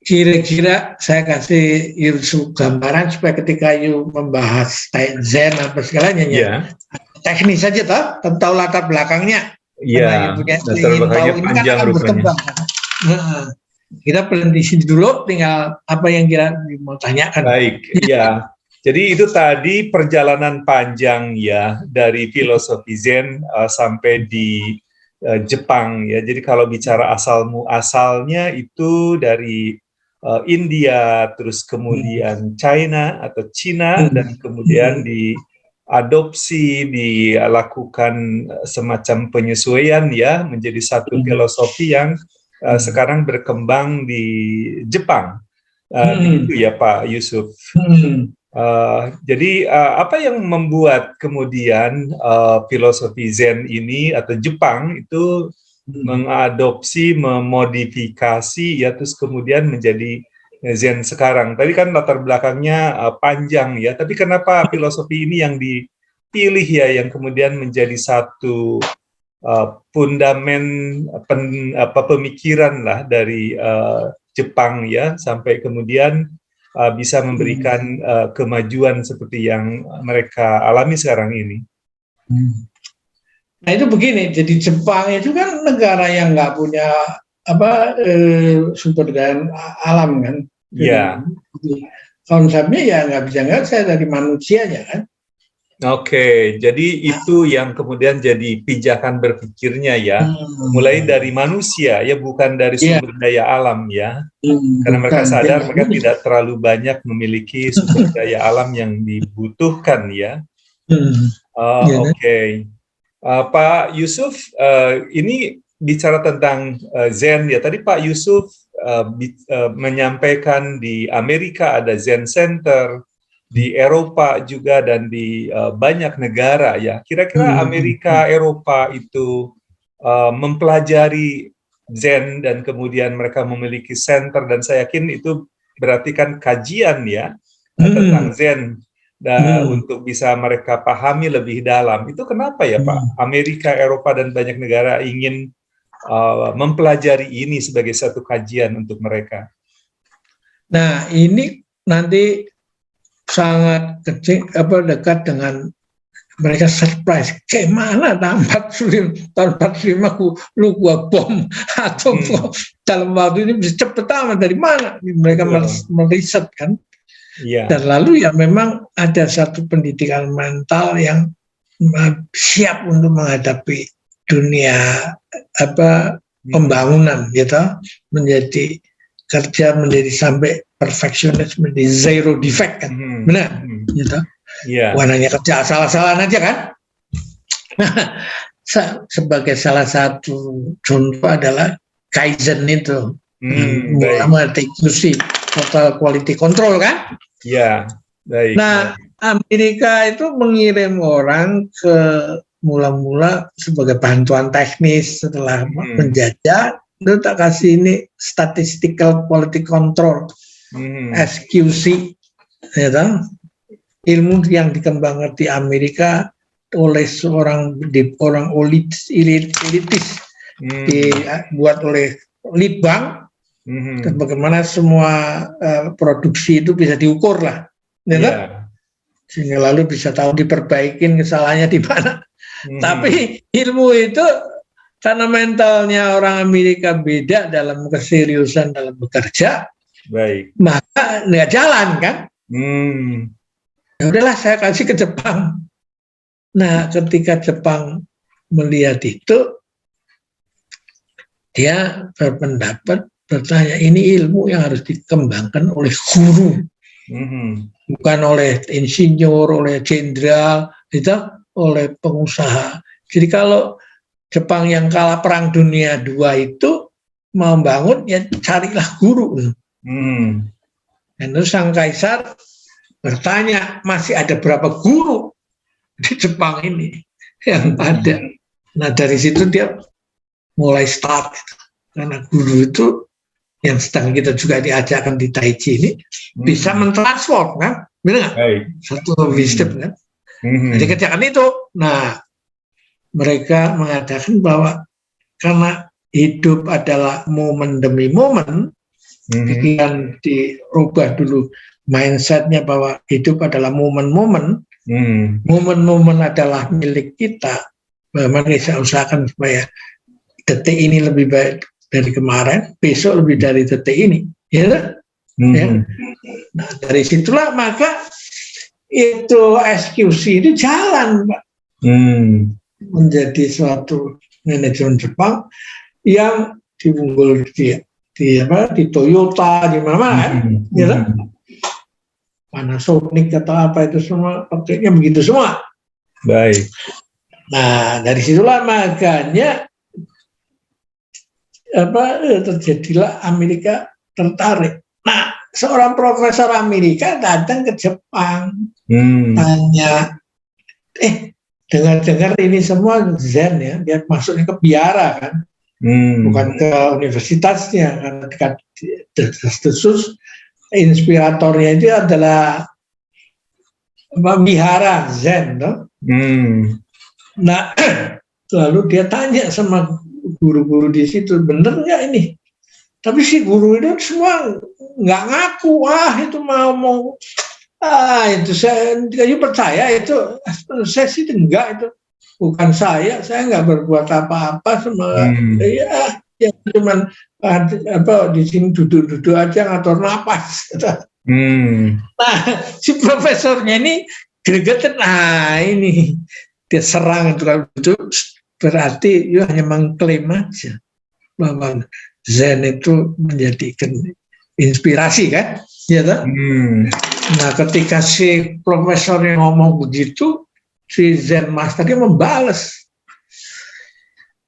B: kira-kira saya kasih Yusuf gambaran supaya ketika membahas Zen apa segalanya teknis saja tahu latar belakangnya.
A: Iya, latar belakangnya panjang
B: kan berkembang. Nah, kita berhenti sini dulu, tinggal apa yang kira mau tanyakan.
A: Baik, ya. Jadi itu tadi perjalanan panjang ya dari filosofi Zen sampai di Jepang ya. Jadi kalau bicara asalnya itu dari India, terus kemudian China atau Cina, dan kemudian diadopsi, dilakukan semacam penyesuaian ya menjadi satu filosofi yang sekarang berkembang di Jepang. Itu ya Pak Yusuf. Jadi apa yang membuat kemudian filosofi Zen ini atau Jepang itu mengadopsi, memodifikasi ya, terus kemudian menjadi Zen sekarang? Tadi kan latar belakangnya panjang ya, tapi kenapa filosofi ini yang dipilih ya, yang kemudian menjadi satu fundamen pemikiran lah dari Jepang ya, sampai kemudian bisa memberikan kemajuan seperti yang mereka alami sekarang ini?
B: Nah itu begini, jadi Jepang itu kan negara yang nggak punya sumber daya alam kan.
A: Iya.
B: Konsepnya ya nggak saya dari manusianya kan.
A: Oke, jadi itu yang kemudian jadi pijakan berpikirnya ya, mulai dari manusia ya, bukan dari sumber daya alam ya, karena mereka sadar mereka tidak terlalu banyak memiliki sumber daya alam yang dibutuhkan ya. Oke. Pak Yusuf, ini bicara tentang Zen ya. Tadi Pak Yusuf menyampaikan di Amerika ada Zen Center, di Eropa juga, dan di banyak negara ya. Kira-kira Amerika, Eropa itu mempelajari Zen dan kemudian mereka memiliki center, dan saya yakin itu berarti kan kajian ya tentang Zen. Untuk bisa mereka pahami lebih dalam. Itu kenapa ya Pak, Amerika, Eropa, dan banyak negara ingin mempelajari ini sebagai satu kajian untuk mereka?
B: Nah ini nanti sangat dekat dengan mereka surprise. Kayak mana tahun 45 lu gua bom atau dalam waktu ini bisa cepet amat, dari mana? Mereka meriset kan. Dan lalu ya memang ada satu pendidikan mental yang siap untuk menghadapi dunia pembangunan gitu, menjadi kerja menjadi sampai perfeksionis, menjadi zero defect kan, benar gitu. Bukan hanya kerja asal-asalan aja kan. Sebagai salah satu contoh adalah Kaizen itu, mengerti total quality control kan.
A: Ya, baik.
B: Nah, Amerika itu mengirim orang ke mula-mula sebagai bantuan teknis, setelah menjajah itu tak kasih ini statistical quality control, SQC, ya kan? Ilmu yang dikembangkan di Amerika oleh orang elitis, dibuat oleh lead bank. Dan bagaimana semua produksi itu bisa diukur lah, ya. Sehingga lalu bisa tahu diperbaikin kesalahannya di mana. Tapi ilmu itu karena mentalnya orang Amerika beda dalam keseriusan dalam bekerja, maka nggak jalan kan. Ya udahlah, saya kasih ke Jepang. Nah ketika Jepang melihat itu, dia bertanya, ini ilmu yang harus dikembangkan oleh guru, bukan oleh insinyur, oleh jenderal, itu oleh pengusaha. Jadi kalau Jepang yang kalah Perang Dunia II itu mau bangun, ya carilah guru. Dan terus sang kaisar bertanya, masih ada berapa guru di Jepang ini yang ada? Nah dari situ dia mulai start, karena guru itu yang sedang kita juga diajarkan di Tai Chi ini bisa mentransform, kan? Benar nggak? Satu wisdom, kan? Jadi kerjaan itu. Nah, mereka mengatakan bahwa karena hidup adalah momen demi momen, pikiran dirubah dulu mindsetnya bahwa hidup adalah momen-momen, momen-momen adalah milik kita. Mari saya usahakan supaya detik ini lebih baik dari kemarin, besok lebih dari detik ini, ya. Nah dari situlah maka itu eksekusi itu jalan, Pak, menjadi suatu manajemen Jepang yang diunggul di Toyota, di mana-mana, ya. Panasonic atau apa itu semua pakainya begitu semua.
A: Baik.
B: Nah dari situlah makanya terjadilah Amerika tertarik. Nah, seorang profesor Amerika datang ke Jepang, tanya, dengar-dengar ini semua Zen, ya, dia masuknya ke biara, kan, bukan ke universitasnya, karena khusus inspiratornya itu adalah wihara Zen, no? Nah, lalu dia tanya sama guru-guru di situ, bener nggak ini? Tapi si guru itu semua nggak ngaku, itu mau itu saya percaya itu, saya sih enggak, itu bukan saya nggak berbuat apa-apa, sama ya cuman di sini duduk-duduk aja ngatur napas. Nah si profesornya ini gregetan, ini dia serang itu berarti ya hanya mengklaim aja bahwa Zen itu menjadikan inspirasi, kan, ya tak? Nah ketika si profesor yang ngomong begitu, si Zen masternya membalas,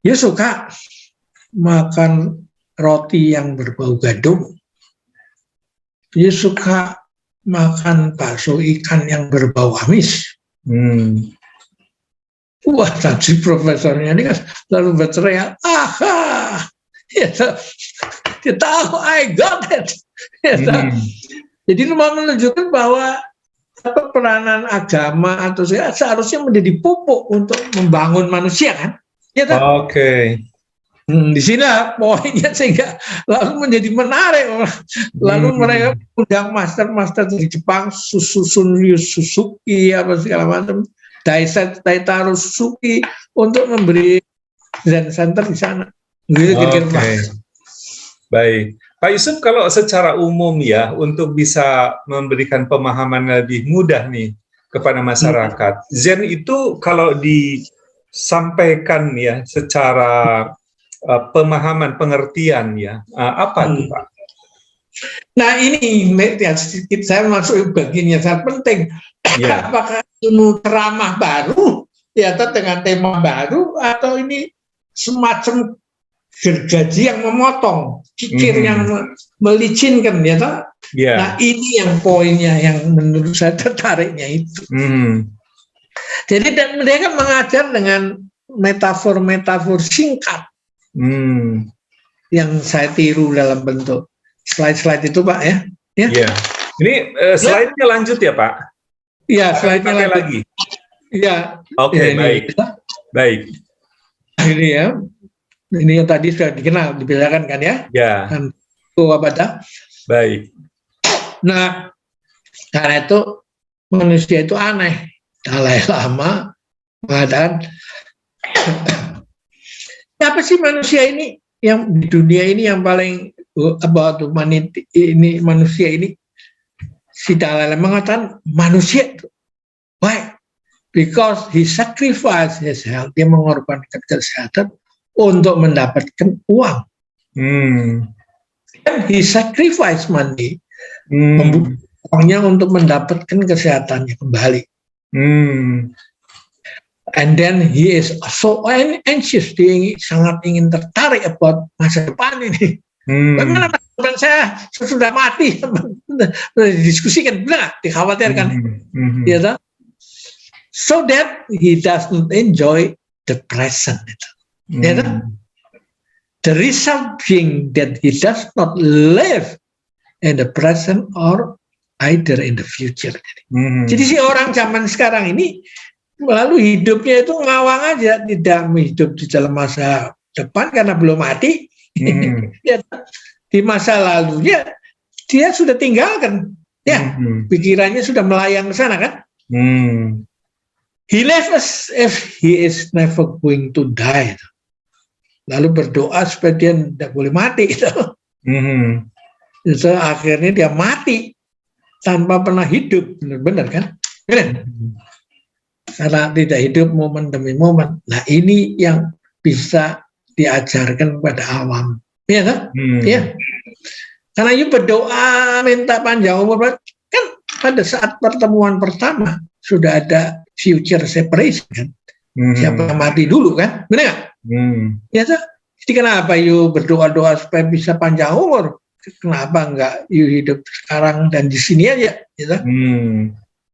B: dia suka makan roti yang berbau gadung, dia suka makan bakso ikan yang berbau amis. Wah, tadi profesornya ini kan lalu berteriak, ya, dia tahu, I got it. Ya, jadi itu mau menunjukkan bahwa peranan agama atau seharusnya menjadi pupuk untuk membangun manusia, kan? Ya,
A: Oke.
B: Di sini poinnya sehingga lalu menjadi menarik. Lalu mereka undang master-master dari Jepang, Sunryu Suzuki, apa segala macam, Daitaro Suzuki, untuk memberi Zen Center di sana.
A: Baik, Pak Yusuf, kalau secara umum ya, untuk bisa memberikan pemahaman lebih mudah nih kepada masyarakat, Zen itu kalau disampaikan ya secara pemahaman, pengertian ya, apa tuh Pak?
B: Nah ini ya, sedikit saya masuk bagian yang sangat penting. Apakah ini ceramah baru, ya, atau dengan tema baru, atau ini semacam gergaji yang memotong, kikir yang melicinkan, ya tak? Nah ini yang poinnya yang menurut saya tertariknya itu. Jadi dan mereka mengajar dengan metafor-metafor singkat yang saya tiru dalam bentuk slide-slide itu, Pak, ya.
A: Ini slide-nya lanjut ya, Pak?
B: Iya, slide-nya
A: lagi.
B: Iya.
A: Oke, baik. Baik.
B: Ini ya. Ini yang tadi sudah dikenal, dibedakan, kan, ya?
A: Ya.
B: Itu apa dah?
A: Baik.
B: Nah, karena itu manusia itu aneh. Dalai Lama mengatakan, apa sih manusia ini yang di dunia ini yang paling manusia ini? Si Dalai Lama mengatakan manusia itu. Why? Because he sacrificed his health, dia mengorbankan kesehatan untuk mendapatkan uang. And he sacrifice money, membuang uangnya untuk mendapatkan kesehatannya kembali. And then he is so anxious, dia sangat ingin tertarik about masa depan ini. Bagaimana masa depan saya sudah mati? Diskusikan, benar, dikhawatirkan. Ya, toh? So that he doesn't enjoy the present. Ya, toh? The result being that he does not live in the present or either in the future. Jadi si orang zaman sekarang ini lalu hidupnya itu ngawang aja, tidak hidup di dalam masa depan karena belum mati. Ya, di masa lalunya dia sudah tinggalkan, ya, pikirannya sudah melayang ke sana kan. He lives as if he is never going to die. Lalu berdoa supaya dia tidak boleh mati. So, akhirnya dia mati tanpa pernah hidup, benar-benar kan? Benar. Karena tidak hidup momen demi momen. Nah, ini yang bisa diajarkan pada awam, ya kan? Ya. Karena you berdoa minta panjang umur, kan pada saat pertemuan pertama sudah ada future separation kan? Siapa yang mati dulu kan? Benar nggak? Ya kan? Jadi kenapa you berdoa-doa supaya bisa panjang umur? Kenapa enggak you hidup sekarang dan di sini aja? Ya kan?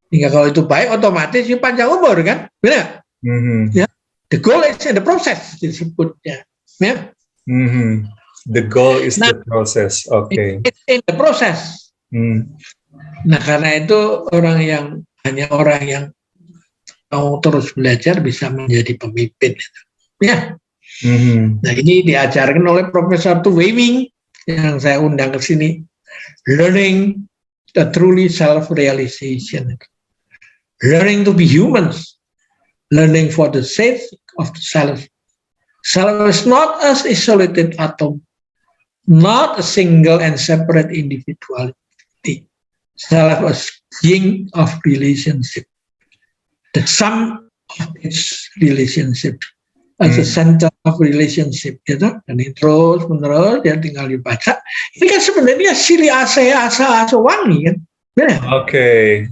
B: Hingga kalau itu baik, otomatis you panjang umur kan? Benar? Ya. The goal is in the process disebutnya. Ya.
A: The goal is the process. Okay.
B: It's in the process. Nah, karena itu hanya orang yang mau terus belajar bisa menjadi pemimpin. Ya. Nah, ini diajarkan oleh Profesor Tu Weiming yang saya undang ke sini. Learning the truly self-realization. Learning to be humans, learning for the sake of the self. Self is not an isolated atom, not a single and separate individuality. Self is being of relationship. The sum of its relationship as a center of relationship, gitu. Dan ini terus menerus dia tinggal dibaca. Ini kan sebenarnya silih asa wangi kan.
A: Oke.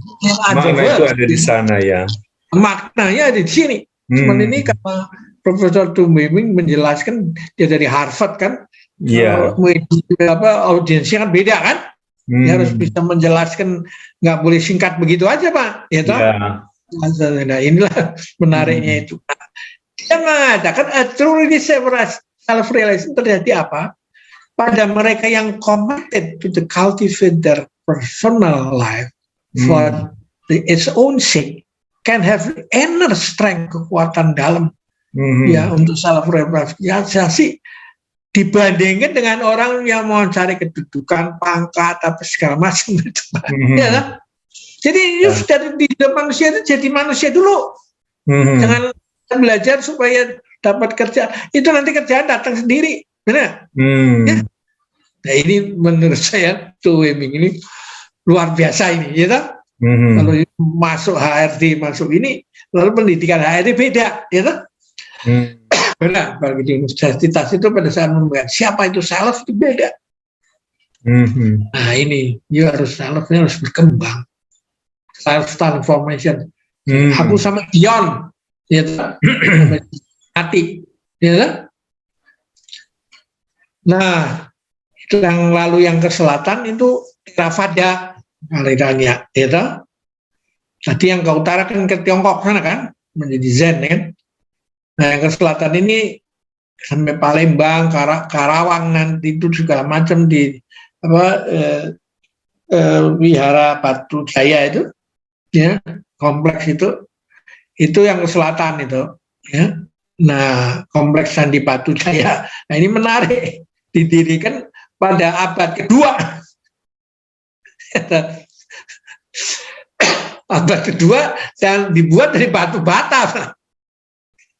A: Makna itu ada di sana ya.
B: Maknanya ada di sini. Seperti ini kalau Profesor Tu Weiming menjelaskan, dia dari Harvard kan.
A: Iya.
B: Audiensnya kan beda kan. Dia harus bisa menjelaskan, nggak boleh singkat begitu aja Pak. Ya toh? Nah, inilah menariknya itu. Dia mengatakan truly self-realization terjadi apa? Pada mereka yang committed to the cultivate their personal life for its own sake, can have inner strength, kekuatan dalam ya untuk self-realization dibandingkan dengan orang yang mau cari kedudukan, pangkat, apa segala macam itu. Ya kan? Jadi dari di hidup manusia itu jadi manusia dulu. Jangan belajar supaya dapat kerja. Itu nanti kerjaan datang sendiri. Benar? Ya? Nah, ini menurut saya Tu Weiming ini luar biasa ini, ya kan? Kalau masuk HRD masuk ini, lalu pendidikan HRD beda, ya kan? Benar, bagi di universitas itu pada saat membuat siapa itu self itu beda. Nah ini, you harus selfnya harus berkembang, self transformation. Aku sama Dion, ya kan? Hati, ya kan? Nah, yang lalu yang ke selatan itu Theravada alirannya, ya toh? Tadi yang ke utara kan ke Tiongkok sana kan, menjadi Zen kan. Nah yang ke selatan ini sampai Palembang, Karawang nanti itu segala macam di Wihara Batu Jaya itu, ya kompleks itu yang ke selatan itu, ya. Nah kompleks Candi Batu Jaya, nah ini menarik, didirikan pada abad kedua. Abad kedua dan dibuat dari batu bata.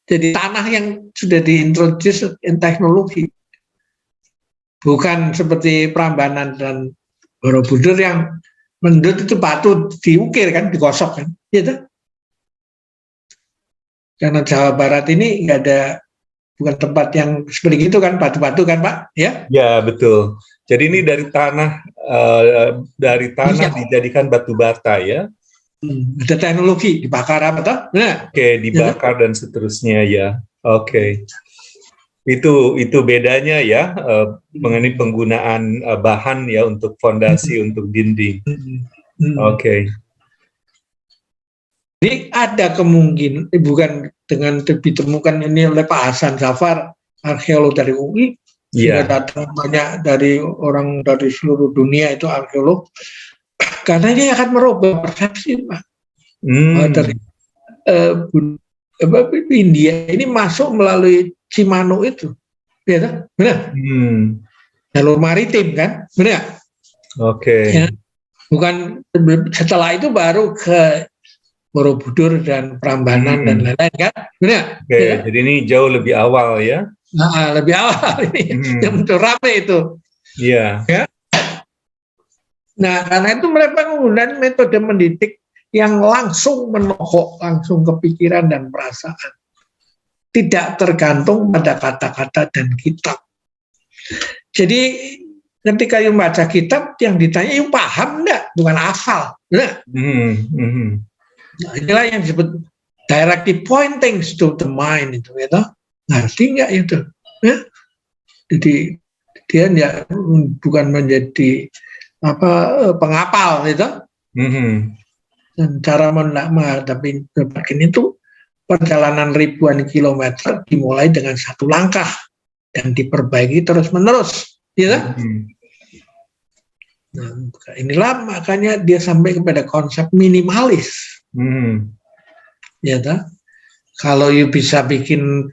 B: Jadi tanah yang sudah diintroduce in teknologi. Bukan seperti Prambanan dan Borobudur yang mendut itu batu diukir kan, digosok kan. Gitu. Karena Jawa Barat ini nggak ada bukan tempat yang seperti itu kan, batu-batu kan Pak, ya?
A: Ya betul. Jadi ini dari tanah dijadikan batu bata ya.
B: Ada teknologi dibakar apa toh? Nah,
A: Oke, dibakar dan seterusnya ya. Oke. Itu bedanya ya mengenai penggunaan bahan ya untuk fondasi untuk dinding. Oke.
B: Jadi ada kemungkinan bukan dengan ditemukan ini oleh Pak Hasan Zafar, arkeolog dari UI, sudah datang banyak dari orang dari seluruh dunia itu arkeolog, karena ini akan merubah persepsi Pak. Dari India ini masuk melalui Cimano itu, ya, benar? Jalur maritim kan, benar?
A: Oke.
B: Ya, bukan setelah itu baru ke Borobudur dan Prambanan dan lain-lain kan, benar?
A: Oke, ya? Jadi ini jauh lebih awal ya?
B: Nah, lebih awal ini yang betul rame itu.
A: Iya.
B: Ya. Nah, karena itu mereka menggunakan metode mendidik yang langsung menohok, langsung ke pikiran dan perasaan. Tidak tergantung pada kata-kata dan kitab. Jadi ketika you baca kitab, yang ditanya you paham enggak, bukan hafal. Nah, inilah yang disebut directly pointing to the mind itu, gitu. Ngerti enggak itu? Ya? Jadi dia enggak, bukan menjadi penghafal gitu. Dan cara menghadapi berbagai itu perjalanan ribuan kilometer dimulai dengan satu langkah dan diperbaiki terus-menerus, gitu. Nah, inilah makanya dia sampai kepada konsep minimalis. Ya, kalau you bisa bikin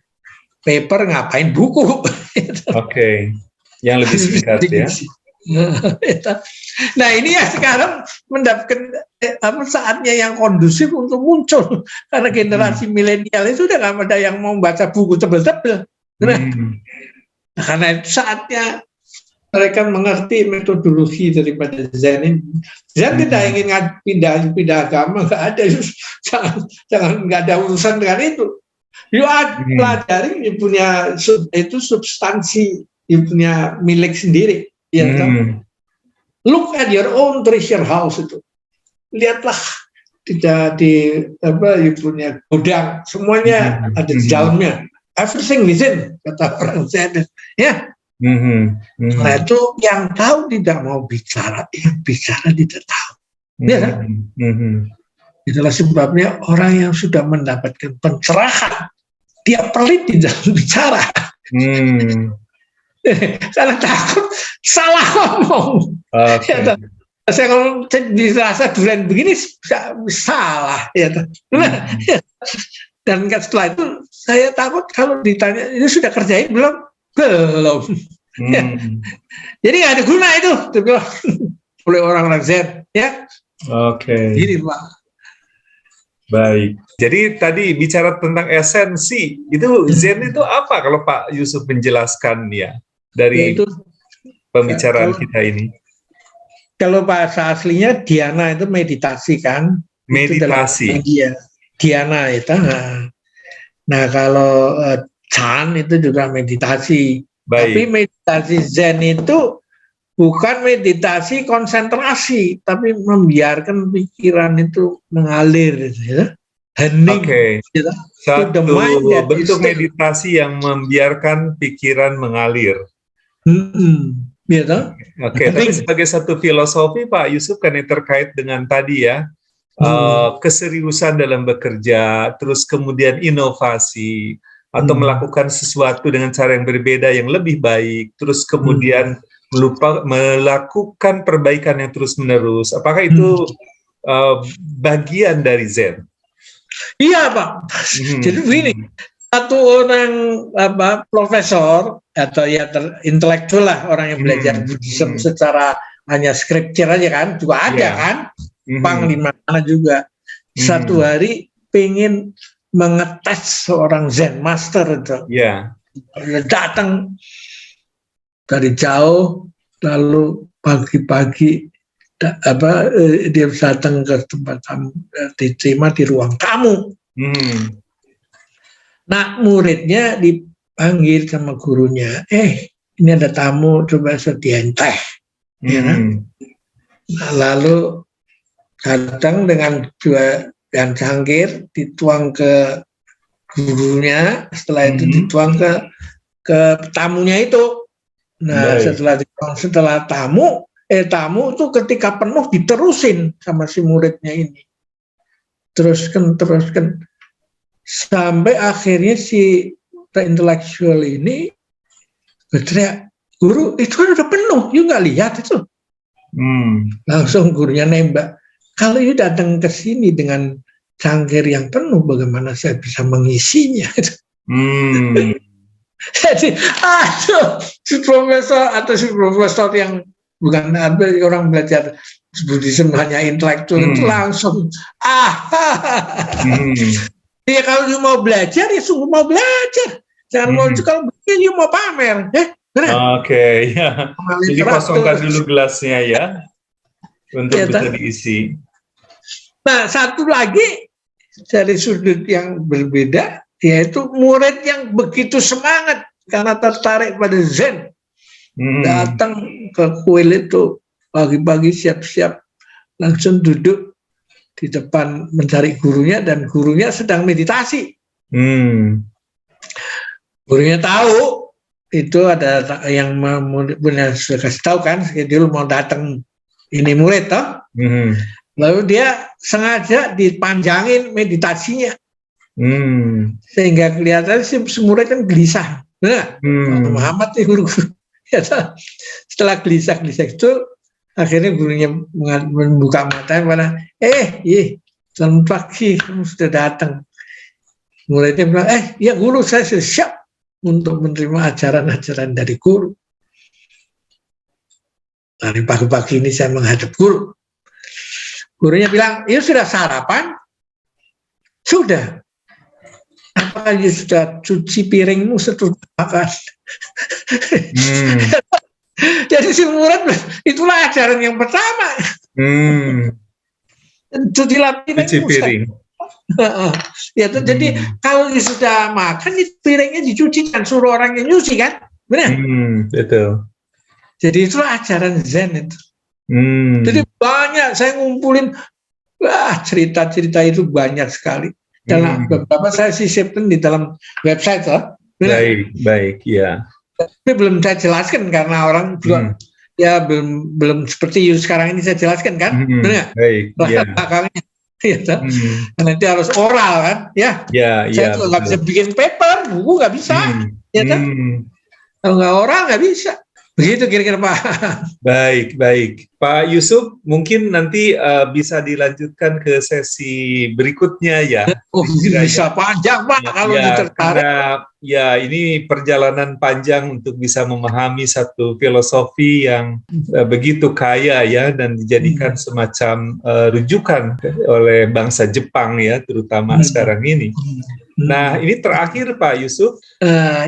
B: paper, ngapain buku?
A: Oke, yang lebih singkat ya.
B: Nah ini ya sekarang mendapatkan saatnya yang kondusif untuk muncul, karena generasi milenial itu sudah nggak ada yang mau baca buku tebel-tebel. Nah, karena saatnya mereka mengerti metodologi daripada Zen ini. Zen tidak ingin pindah agama, nggak ada, jangan nggak ada urusan dengan itu. You pelajari, you punya itu substansi, you punya milik sendiri. Ya, look at your own treasure house itu. Lihatlah, tidak di you punya gudang, semuanya ada di dalamnya. Everything within, kata orang Zen. Ya. Nah itu yang tahu tidak mau bicara, yang bicara tidak tahu. Ya, itulah sebabnya orang yang sudah mendapatkan pencerahan, dia pelit di dalam bicara. Karena takut salah ngomong. Ya, saya kalau dirasa durian begini salah. Ya, dan setelah itu saya takut kalau ditanya ini sudah kerjain belum? Belum. Ya. Jadi nggak ada guna itu oleh orang-orang Zen. Ya.
A: Oke.
B: Jadi Pak.
A: Baik. Jadi tadi bicara tentang esensi, itu Zen itu apa kalau Pak Yusuf menjelaskan ya dari pembicaraan kita ini?
B: Kalau bahasa aslinya dhyana itu meditasi kan?
A: Meditasi.
B: Dhyana itu. Nah kalau Chan itu juga meditasi. Baik. Tapi meditasi Zen itu bukan meditasi konsentrasi, tapi membiarkan pikiran itu mengalir, gitu. Hening.
A: Gitu. Satu bentuk meditasi yang membiarkan pikiran mengalir.
B: Gitu.
A: Oke. Tapi sebagai satu filosofi Pak Yusuf kan yang terkait dengan tadi ya, keseriusan dalam bekerja, terus kemudian inovasi, atau melakukan sesuatu dengan cara yang berbeda yang lebih baik, terus kemudian melakukan perbaikan yang terus-menerus. Apakah itu bagian dari Zen?
B: Iya Pak. Jadi begini, satu orang profesor atau ya intelektual lah, orang yang belajar Buddhism secara hanya scripture aja kan, juga ada kan, Pang di mana juga. Satu hari pengen mengetes seorang Zen master itu. Datang dari jauh, lalu pagi-pagi dia datang ke tempat tamu, diterima di ruang tamu. Nah muridnya panggil sama gurunya, ini ada tamu, coba sediain teh. Ya kan? Nah, lalu datang dengan dua dan cangkir, dituang ke gurunya, setelah itu dituang ke tamunya itu. Nah, setelah tamu itu ketika penuh diterusin sama si muridnya ini. Teruskan. Sampai akhirnya si intelektual ini berteriak, guru itu kan udah penuh, you nggak lihat itu? Langsung gurunya nembak, kalau you datang ke sini dengan cangkir yang penuh, bagaimana saya bisa mengisinya? Jadi, si profesor yang bukan orang belajar Buddhism hanya intelektual itu langsung ya kalau you mau belajar ya sungguh mau belajar, jangan mau kalau begini you mau pamer,
A: Oke, ya. Jadi kosongkan dulu gelasnya ya untuk bisa diisi.
B: Nah, satu lagi dari sudut yang berbeda, yaitu murid yang begitu semangat karena tertarik pada Zen, datang ke kuil itu pagi-pagi siap-siap langsung duduk di depan mencari gurunya, dan gurunya sedang meditasi. Gurunya tahu itu ada yang sudah kasih tahu kan, schedule mau datang ini murid toh. Lalu dia sengaja dipanjangin meditasinya, sehingga kelihatan si murid kan gelisah. Nah, Muhammad nih guru. Setelah gelisah itu, akhirnya gurunya membuka matanya pada, selamat pagi, kamu sudah datang. Muridnya bilang, ya guru, saya sudah siap untuk menerima ajaran-ajaran dari guru. Dari pagi-pagi ini saya menghadap guru. Gurunya bilang, ya sudah sarapan? Sudah. Apakah you sudah cuci piringmu setelah makan? Jadi si murid, itulah ajaran yang pertama. Cuci piring. Jadi kalau sudah makan, piringnya dicuci dan suruh orang yang nyuci kan, benar?
A: Betul.
B: Jadi itulah ajaran Zen itu. Jadi banyak saya ngumpulin, cerita-cerita itu banyak sekali. Dalam beberapa saya sisipkan di dalam website,
A: Baik, ya.
B: Tapi belum saya jelaskan karena orang juga belum seperti you sekarang ini saya jelaskan kan, benar?
A: Baik, ya.
B: Nanti harus oral kan, saya juga nggak bisa bikin paper, buku nggak bisa, kalau nggak oral nggak bisa. Begitu kira-kira Pak.
A: Baik. Pak Yusuf, mungkin nanti bisa dilanjutkan ke sesi berikutnya ya.
B: Bisa panjang Pak kalau tertarik.
A: Karena ini perjalanan panjang untuk bisa memahami satu filosofi yang begitu kaya ya, dan dijadikan semacam rujukan oleh bangsa Jepang ya, terutama sekarang ini. Nah, ini terakhir Pak Yusuf.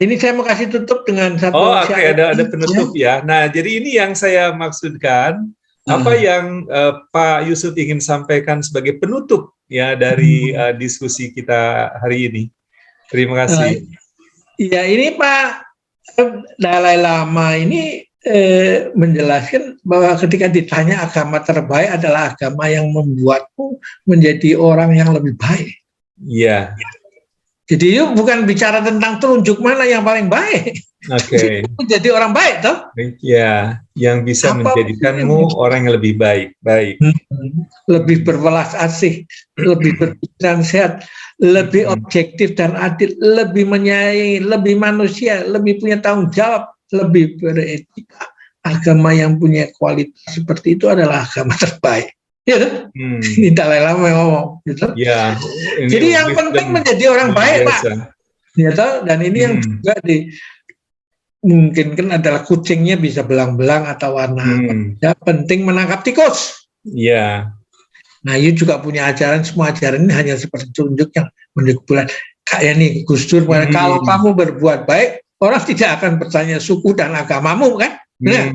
B: Ini saya mau kasih tutup dengan satu.
A: Ada penutup ya. Nah, jadi ini yang saya maksudkan. Apa yang Pak Yusuf ingin sampaikan sebagai penutup ya dari diskusi kita hari ini? Terima kasih.
B: Ini Pak Dalai Lama ini menjelaskan bahwa ketika ditanya agama terbaik adalah agama yang membuatmu menjadi orang yang lebih baik.
A: Iya.
B: Jadi bukan bicara tentang telunjuk mana yang paling baik.
A: Oke.
B: Jadi orang baik toh?
A: Ya, yang bisa menjadikanmu orang yang lebih baik.
B: Lebih berwelas asih, lebih berpikiran sehat, lebih objektif dan adil, lebih menyayangi, lebih manusia, lebih punya tanggung jawab, lebih beretika. Agama yang punya kualitas seperti itu adalah agama terbaik. Ya, ini Dalai Lama ngomong, gitu.
A: Ya.
B: Jadi yang penting menjadi orang baik, Pak. Ya, dan ini yang juga mungkin adalah kucingnya bisa belang-belang atau warna. Ya, penting menangkap tikus.
A: Ya.
B: Nah, you juga punya ajaran, semua ajaran ini hanya seperti tunjuk yang menunjukkan kayak nih Gus Dur. Kalau kamu berbuat baik, orang tidak akan bertanya suku dan agamamu, kan? Benar?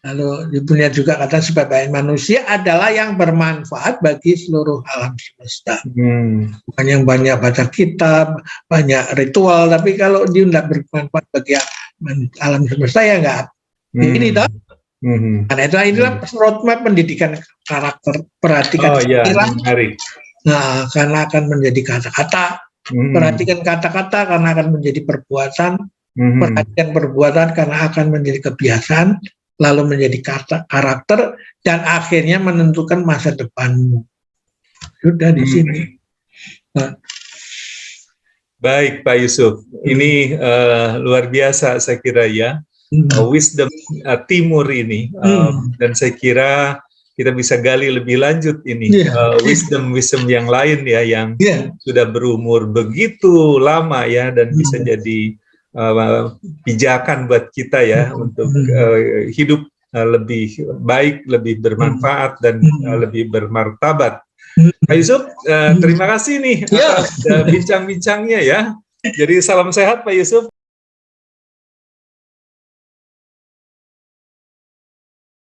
B: Lalu punya juga kata sebaik manusia adalah yang bermanfaat bagi seluruh alam semesta. Bukan yang banyak baca kitab, banyak ritual, tapi kalau dia tidak bermanfaat bagi alam semesta ya enggak. Ini toh. Karena inilah roadmap pendidikan karakter. Perhatikan pikiran. Nah, karena akan menjadi kata-kata. Perhatikan kata-kata karena akan menjadi perbuatan. Perhatikan perbuatan karena akan menjadi kebiasaan. Lalu menjadi karakter, dan akhirnya menentukan masa depanmu. Sudah di sini. Nah.
A: Baik Pak Yusuf, ini luar biasa saya kira ya, wisdom timur ini, dan saya kira kita bisa gali lebih lanjut ini, wisdom yang lain ya, yang sudah berumur begitu lama ya, dan bisa jadi pijakan buat kita ya untuk hidup lebih baik, lebih bermanfaat, dan lebih bermartabat. Pak Yusuf, terima kasih nih atas bincang-bincangnya ya. Jadi salam sehat Pak Yusuf.